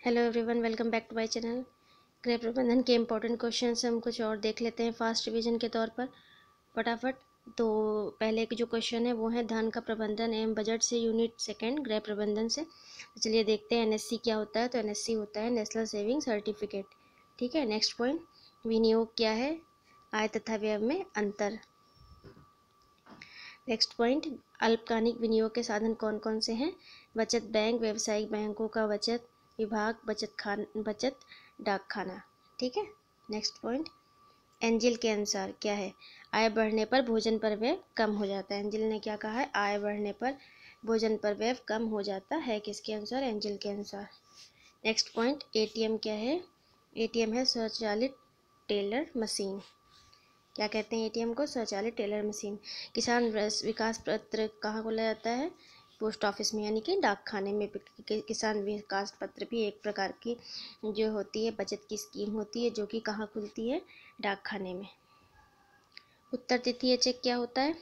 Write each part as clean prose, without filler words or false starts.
Hello everyone, welcome back to my channel. गृह प्रबंधन के इम्पोर्टेंट क्वेश्चन हम कुछ और देख लेते हैं फास्ट रिवीजन के तौर पर फटाफट। तो पहले के जो क्वेश्चन है वो है धन का प्रबंधन एवं बजट से यूनिट सेकंड गृह प्रबंधन से। तो चलिए देखते हैं एनएससी क्या होता है। तो एनएससी होता है नेशनल सेविंग सर्टिफिकेट। ठीक है, नेक्स्ट पॉइंट, विनियोग क्या है, आय तथा व्यय में अंतर। नेक्स्ट पॉइंट, अल्पकालिक विनियोग के साधन कौन कौन से हैं। बचत बैंक, व्यावसायिक बैंकों का बचत विभाग, बचत डाक खाना। ठीक है, नेक्स्ट पॉइंट, एंजिल के अनुसार क्या है, आय बढ़ने पर भोजन पर व्यय कम हो जाता है। एंजिल ने क्या कहा है, आय बढ़ने पर भोजन पर व्यय कम हो जाता है, किसके अनुसार, एंजिल के अनुसार। नेक्स्ट पॉइंट, एटीएम क्या है, एटीएम है स्वचालित टेलर मशीन। क्या कहते हैं एटीएम को, स्वचालित टेलर मशीन। किसान विकास पत्र कहाँ खोला जाता है, पोस्ट ऑफिस में, यानी कि डाक खाने में। किसान विकास पत्र भी एक प्रकार की जो होती है बचत की स्कीम होती है, जो कि कहाँ खुलती है, डाक खाने में। उत्तर तिथि चेक क्या होता है,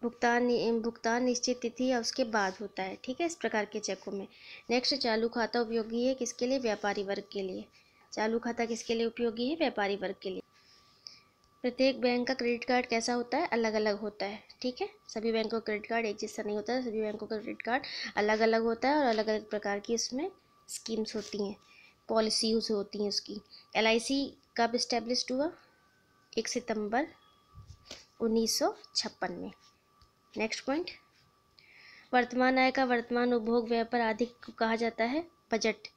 भुगतान निश्चित तिथि या उसके बाद होता है। ठीक है, इस प्रकार के चेकों में। नेक्स्ट, चालू खाता उपयोगी है किसके लिए, व्यापारी वर्ग के लिए। चालू खाता किसके लिए उपयोगी है, व्यापारी वर्ग के लिए। प्रत्येक बैंक का क्रेडिट कार्ड कैसा होता है, अलग अलग होता है। ठीक है, सभी बैंकों का क्रेडिट कार्ड एक जैसा नहीं होता है, सभी बैंकों का क्रेडिट कार्ड अलग अलग होता है और अलग अलग प्रकार की उसमें स्कीम्स होती हैं, पॉलिसीज होती हैं उसकी। LIC कब इस्टेब्लिश्ड हुआ, 1 सितंबर 1956 में। नेक्स्ट पॉइंट, वर्तमान आय का वर्तमान उपभोग व्यय पर अधिक कहा जाता है, बजट।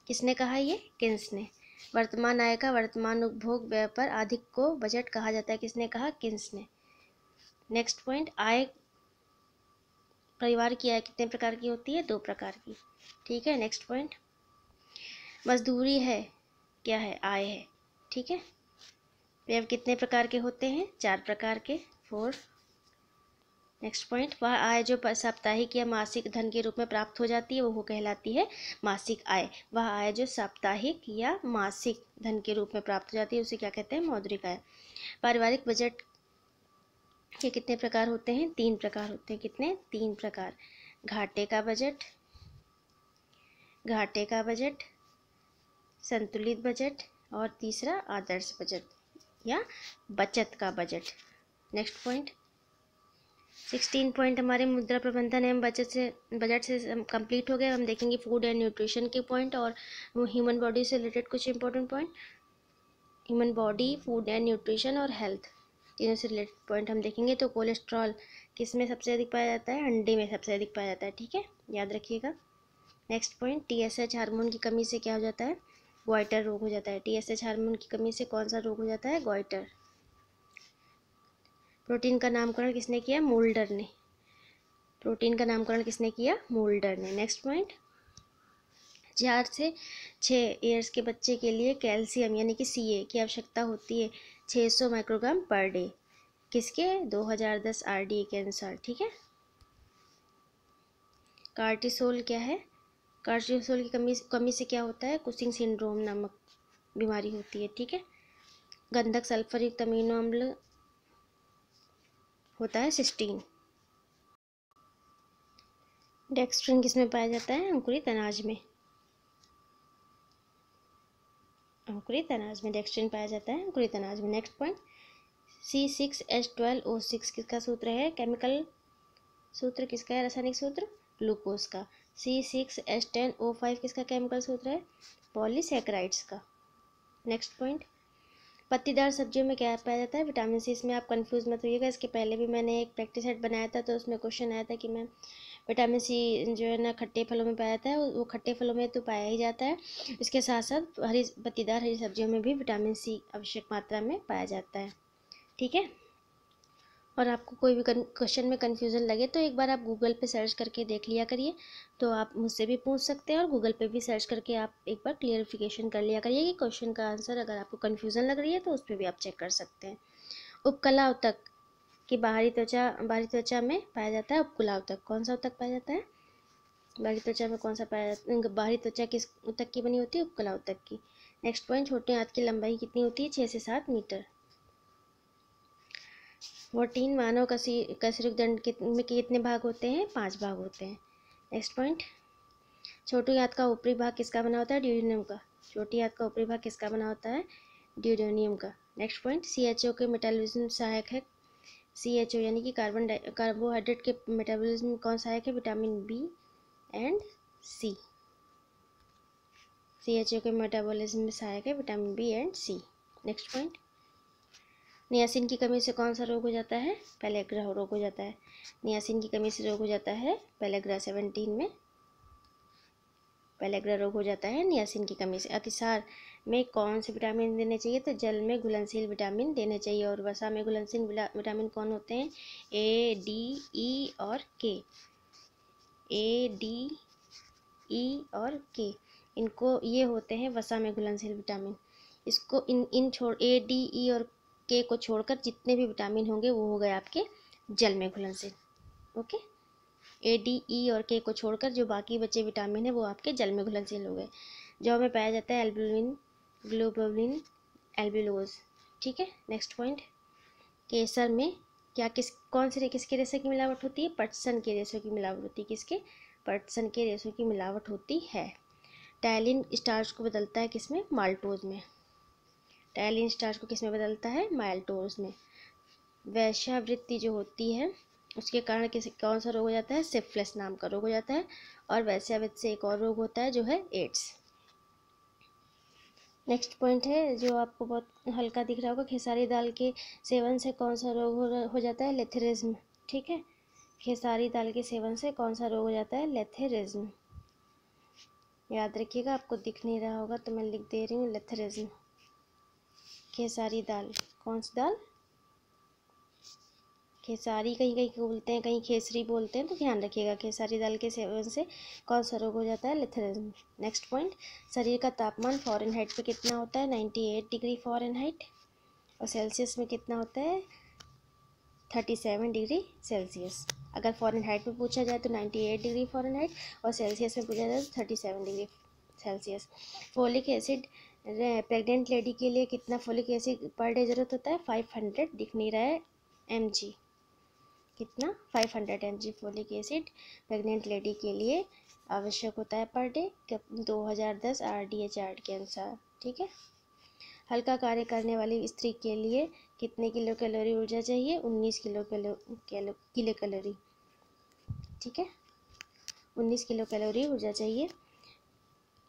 किसने कहा, ये किन्स ने। वर्तमान आय का वर्तमान उपभोग व्यय पर अधिक को बजट कहा जाता है, किसने कहा, किन्स ने। नेक्स्ट पॉइंट, आय, परिवार की आय कितने प्रकार की होती है, 2 प्रकार की। ठीक है, नेक्स्ट पॉइंट, मजदूरी है क्या है, आय है। ठीक है, व्यय कितने प्रकार के होते हैं, 4 प्रकार के, 4। नेक्स्ट पॉइंट, वह आय जो साप्ताहिक या मासिक धन के रूप में प्राप्त हो जाती है वो कहलाती है मासिक आय। वह आय जो साप्ताहिक या मासिक धन के रूप में प्राप्त हो जाती है उसे क्या कहते हैं, मौद्रिक आय। पारिवारिक बजट के कितने प्रकार होते हैं, 3 प्रकार होते हैं। कितने, 3 प्रकार। घाटे का बजट, संतुलित बजट और तीसरा आदर्श बजट या बचत का बजट। नेक्स्ट पॉइंट, 16 पॉइंट हमारे मुद्रा प्रबंधन एवं बजट से कंप्लीट हो गए। हम देखेंगे फूड एंड न्यूट्रिशन के पॉइंट और ह्यूमन बॉडी से रिलेटेड कुछ important point. Human body, food and nutrition और हेल्थ, तीनों से रिलेटेड पॉइंट हम देखेंगे। तो कोलेस्ट्रॉल किस में सबसे अधिक पाया जाता है, अंडे में सबसे अधिक पाया जाता है। ठीक है, याद रखिएगा। नेक्स्ट पॉइंट, TSH हार्मोन की कमी से क्या हो जाता है, गॉइटर रोग हो जाता है। TSH हार्मोन की कमी से कौन सा रोग हो जाता है, गॉइटर। प्रोटीन का नामकरण किसने किया, मोल्डर ने। प्रोटीन का नामकरण किसने किया, मोल्डर ने। नेक्स्ट पॉइंट, 4 से 6 ईयर्स के बच्चे के लिए कैल्शियम यानी कि CA की आवश्यकता होती है 600 माइक्रोग्राम पर डे, किसके, 2010 RDA के अनुसार। ठीक है, कार्टिसोल क्या है, कार्टिसोल की कमी से क्या होता है, कुशिंग सिंड्रोम नामक बीमारी होती है। ठीक है, गंधक सल्फर युक्त अमीनो अम्ल होता है सिस्टीन। डेक्स्ट्रिन किसमें पाया जाता है, अंकुरित अनाज में। अंकुरित अनाज में डेक्स्ट्रिन पाया जाता है, अंकुरित अनाज में। नेक्स्ट पॉइंट, C6H12O6 किसका सूत्र है, केमिकल सूत्र किसका है, रासायनिक सूत्र, ग्लूकोज का। C6H10O5 किसका केमिकल सूत्र है, पॉलीसैकेराइड्स का। नेक्स्ट पॉइंट, पत्तीदार सब्जियों में क्या पाया जाता है, विटामिन C। इसमें आप कंफ्यूज मत होइएगा, इसके पहले भी मैंने एक प्रैक्टिस सेट बनाया था तो उसमें क्वेश्चन आया था कि मैं विटामिन C जो है ना खट्टे फलों में पाया जाता है, वो खट्टे फलों में तो पाया ही जाता है, इसके साथ साथ पत्तीदार हरी सब्जियों में भी विटामिन C आवश्यक मात्रा में पाया जाता है। ठीक है, और आपको कोई भी क्वेश्चन में कन्फ्यूज़न लगे तो एक बार आप गूगल पे सर्च करके देख लिया करिए। तो आप मुझसे भी पूछ सकते हैं और गूगल पे भी सर्च करके आप एक बार क्लियरिफिकेशन कर लिया करिए कि क्वेश्चन का आंसर अगर आपको कन्फ्यूज़न लग रही है तो उस पर भी आप चेक कर सकते हैं। उपकला उत्तक की बाहरी त्वचा में पाया जाता है, उपकुला उत्तक कौन सा उत्तक पाया जाता है, बाहरी त्वचा में कौन सा पाया जाता है, बाहरी त्वचा किस उत्तक की बनी होती है, उपकला उत्तक की। नेक्स्ट पॉइंट, छोटे हाथ की लंबाई कितनी होती है, 6 से 7 मीटर। 14 मानव कशरीर दंड में कितने भाग होते हैं, 5 भाग होते हैं। नेक्स्ट पॉइंट, छोटी आंत का ऊपरी भाग किसका बना होता है? ड्यूडेनियम का। छोटी आंत का ऊपरी भाग किसका बना होता है? ड्यूडेनियम का। नेक्स्ट पॉइंट, CHO के मेटाबॉलिज्म सहायक है। CHO यानी कि कार्बोहाइड्रेट के मेटाबॉलिज्म में कौन सहायक है? Vitamin B and C. CHO के मेटाबॉलिज्म में सहायक है vitamin B and C. Next point, niacin की कमी से कौन सा रोग हो जाता है? पेलेग्रा रोग हो जाता है। नियासिन की कमी से रोग हो जाता है पेलेग्रा 17 में पेलेग्रा रोग हो जाता है नियासिन की कमी से। अतिसार में कौन से विटामिन देने चाहिए? तो जल में घुलनशील विटामिन देने चाहिए। और वसा में घुलनशील विटामिन कौन होते हैं? A, D, E और K। A, D, E और K, इनको ये होते हैं वसा में घुलनशील विटामिन। इसको इन छोड़ A, D, E और K को छोड़कर जितने भी विटामिन होंगे वो हो गए आपके जल में घुलनशील। ओके, A, D, E और K को छोड़कर जो बाकी बचे विटामिन है वो आपके जल में घुलनशील हो गए। जौ में पाया जाता है एल्बुमिन, ग्लोबुलिन, एल्बुलोज। ठीक है। नेक्स्ट पॉइंट, केसर में क्या किसके रेशे की मिलावट होती है? पटसन के रेशे की मिलावट होती है। किसके? पटसन के रेशे की मिलावट होती है। टायलिन स्टार्च को बदलता है किसमें? माल्टोज में। टायलिन स्टार्च को किसमें बदलता है? माल्टोज में। वैश्यावृत्ति जो होती है उसके कारण कौन सा रोग हो जाता है? सिफिलिस नाम का रोग हो जाता है। और वैश्यावृत्ति से एक और रोग होता है जो है एड्स। नेक्स्ट पॉइंट है जो आपको बहुत हल्का दिख रहा होगा, खेसारी दाल के सेवन से कौन सा रोग हो जाता है? लेथेरिज्म। ठीक है, खेसारी दाल के सेवन से कौन सा रोग हो जाता है? लेथेरिज्म। याद रखिएगा, आपको दिख नहीं रहा होगा तो मैं लिख दे रही हूँ लेथेरिज्म। खेसारी दाल, कौन सी दाल? खेसारी कहीं कहीं बोलते हैं, कहीं खेसरी बोलते हैं, तो ध्यान रखिएगा। खेसारी दाल के सेवन से कौन सा रोग हो जाता है? लेथेरिज्म। नेक्स्ट पॉइंट, शरीर का तापमान फ़ारेनहाइट पे कितना होता है? 98 डिग्री फ़ारेनहाइट। और सेल्सियस में कितना होता है? 37 डिग्री सेल्सियस। अगर फ़ारेनहाइट में पूछा जाए तो 98 डिग्री फ़ारेनहाइट, और सेल्सियस में पूछा जाए तो 37 degree Celsius. Folic acid, pregnant lady के लिए कितना फोलिक एसिड पर डे ज़रूरत होता है? 500, दिख नहीं रहा है, mg। कितना? 500 mg folic acid pregnant lady के लिए आवश्यक होता है पर डे, 2010 RDA चार्ट के अनुसार। ठीक है। हल्का कार्य करने वाली स्त्री के लिए कितने किलो कैलोरी ऊर्जा चाहिए? 19 किलो कैलोरी। ठीक है, 19 किलो कैलोरी ऊर्जा चाहिए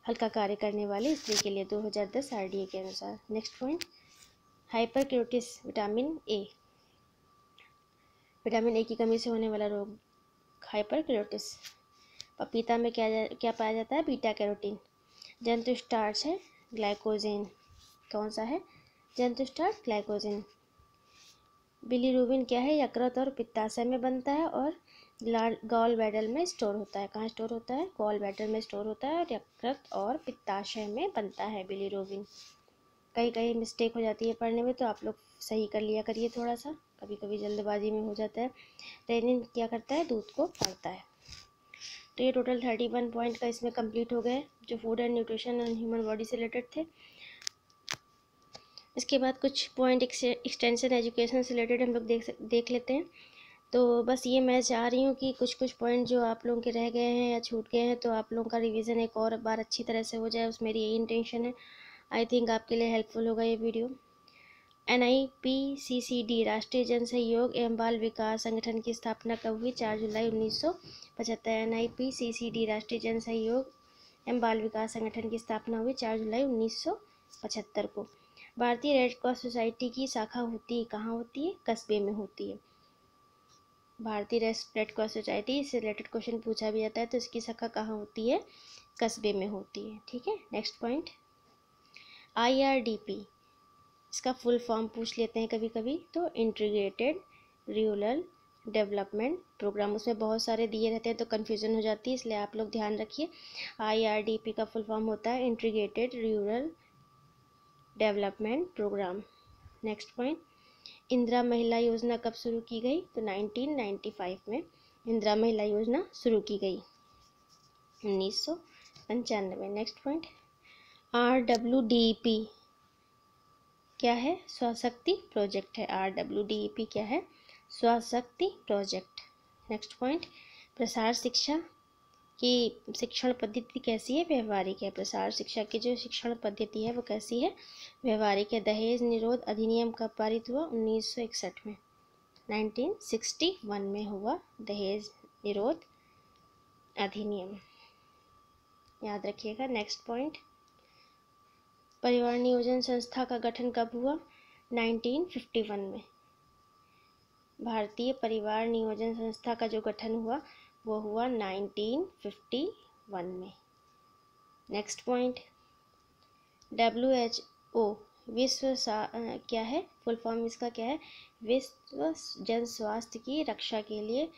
हल्का कार्य करने वाली स्त्री के लिए 2010 RDA के अनुसार। नेक्स्ट पॉइंट, हाइपरक्यूटिस विटामिन ए। विटामिन ए की कमी से होने वाला रोग हाइपरक्यूटिस। पपीता में क्या पाया जाता है? Beta carotene. जंतु स्टार्च है ग्लाइकोजेन। कौन सा है? जंतु स्टार्च, ग्लाइकोजेन। बिलीरुबिन क्या है? यकृत और पित्ताशय में बनता है और गॉल ब्लैडर में स्टोर होता है। कहाँ स्टोर होता है? गॉल ब्लैडर में स्टोर होता है और यकृत और पित्ताशय में बनता है बिलीरुबिन। कहीं कहीं मिस्टेक हो जाती है पढ़ने में, तो आप लोग सही कर लिया करिए थोड़ा सा, कभी कभी जल्दबाजी में हो जाता है। रेनिन क्या करता है? दूध को फाड़ता है। तो ये टोटल 31 पॉइंट का इसमें कंप्लीट हो गए जो food and nutrition and human body से रिलेटेड थे। इसके बाद कुछ पॉइंट एक्सटेंशन एजुकेशन से रिलेटेड हम लोग देख लेते हैं। तो बस ये मैं चाह रही हूँ कि कुछ पॉइंट जो आप लोगों के रह गए हैं या छूट गए हैं तो आप लोगों का रिवीजन एक और बार अच्छी तरह से हो जाए, उस मेरी यही इंटेंशन है। आई थिंक आपके लिए हेल्पफुल होगा ये वीडियो। NIPCCD राष्ट्रीय जन सहयोग एवं बाल विकास संगठन की स्थापना कब हुई? 4 जुलाई 1975। NIPCCD राष्ट्रीय जन सहयोग एवं बाल विकास संगठन की स्थापना हुई 4 जुलाई 1975 को। भारतीय रेड क्रॉस सोसाइटी की शाखा होती है, कहाँ होती है? कस्बे में होती है। भारतीय रेड क्रॉस सोसाइटी से रिलेटेड क्वेश्चन पूछा भी जाता है तो इसकी शाखा कहाँ होती है? कस्बे में होती है। ठीक है। नेक्स्ट पॉइंट, IRDP, इसका फुल फॉर्म पूछ लेते हैं कभी कभी, तो इंटीग्रेटेड रूरल डेवलपमेंट प्रोग्राम। उसमें बहुत सारे दिए रहते हैं तो कन्फ्यूज़न हो जाती है, इसलिए आप लोग ध्यान रखिए। IRDP का फुल फॉर्म होता है integrated rural development programme. Next point, Indira Mahila Yojana कब शुरू की गई? तो 1995 में इंदिरा महिला योजना शुरू की गई, 1995। नेक्स्ट पॉइंट, RWDP क्या है? स्वशक्ति प्रोजेक्ट है। RWDP क्या है? स्वशक्ति प्रोजेक्ट। नेक्स्ट पॉइंट, प्रसार शिक्षा कि शिक्षण पद्धति कैसी है, व्यवहारिक है। प्रसार शिक्षा की जो शिक्षण पद्धति है वो कैसी है, व्यवहारिक है। दहेज निरोध अधिनियम कब पारित हुआ, 1961 में, 1961 में हुआ दहेज निरोध अधिनियम, याद रखिएगा। नेक्स्ट पॉइंट, परिवार नियोजन संस्था का गठन कब हुआ, 1951 में। भारतीय परिवार नियोजन संस्था का जो गठन हुआ वो हुआ 1951 में। नेक्स्ट पॉइंट, WHO क्या है, फुल फॉर्म इसका क्या है, विश्व जन स्वास्थ्य की रक्षा के लिए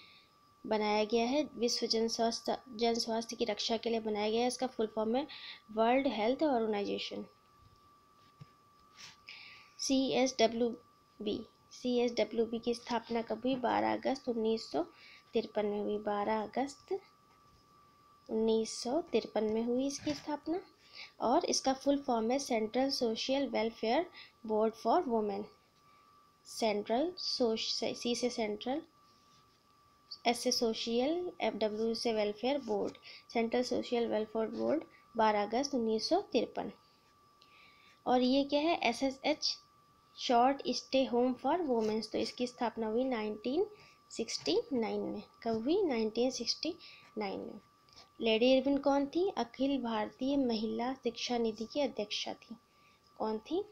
बनाया गया है। विश्व जन स्वास्थ्य की रक्षा के लिए बनाया गया है। इसका फुल फॉर्म है वर्ल्ड हेल्थ ऑर्गेनाइजेशन। CSWB की स्थापना कब हुई, 12 अगस्त 1953 में हुई, 12 अगस्त 1953 में हुई इसकी स्थापना। और इसका फुल फॉर्म है central social welfare board for women. Central C से सेंट्रल, एस से सोशल, FW से welfare board, central social welfare board, 12 अगस्त 1953। और ये क्या है, SSH short stay home for womens. तो इसकी स्थापना हुई 1969 में। कब हुई, 1969 में। लेडी इरविन कौन थी, अखिल भारतीय महिला शिक्षा निधि की अध्यक्षा थी। कौन थी,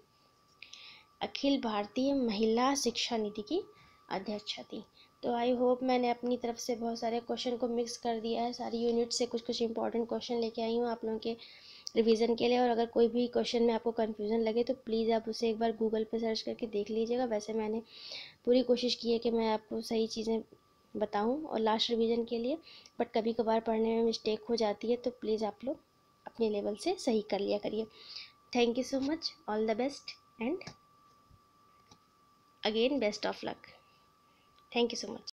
अखिल भारतीय महिला शिक्षा निधि की अध्यक्षा थी। तो आई होप मैंने अपनी तरफ से बहुत सारे क्वेश्चन को मिक्स कर दिया है, सारी यूनिट से कुछ कुछ इंपॉर्टेंट क्वेश्चन लेके आई हूँ आप लोगों के रिवीजन के लिए। और अगर कोई भी क्वेश्चन में आपको कन्फ्यूज़न लगे तो प्लीज़ आप उसे एक बार गूगल पे सर्च करके देख लीजिएगा। वैसे मैंने पूरी कोशिश की है कि मैं आपको सही चीज़ें बताऊं और लास्ट रिवीजन के लिए, बट कभी कभार पढ़ने में मिस्टेक हो जाती है, तो प्लीज़ आप लोग अपने लेवल से सही कर लिया करिए। Thank you so much, all the best and again best of luck. Thank you so much.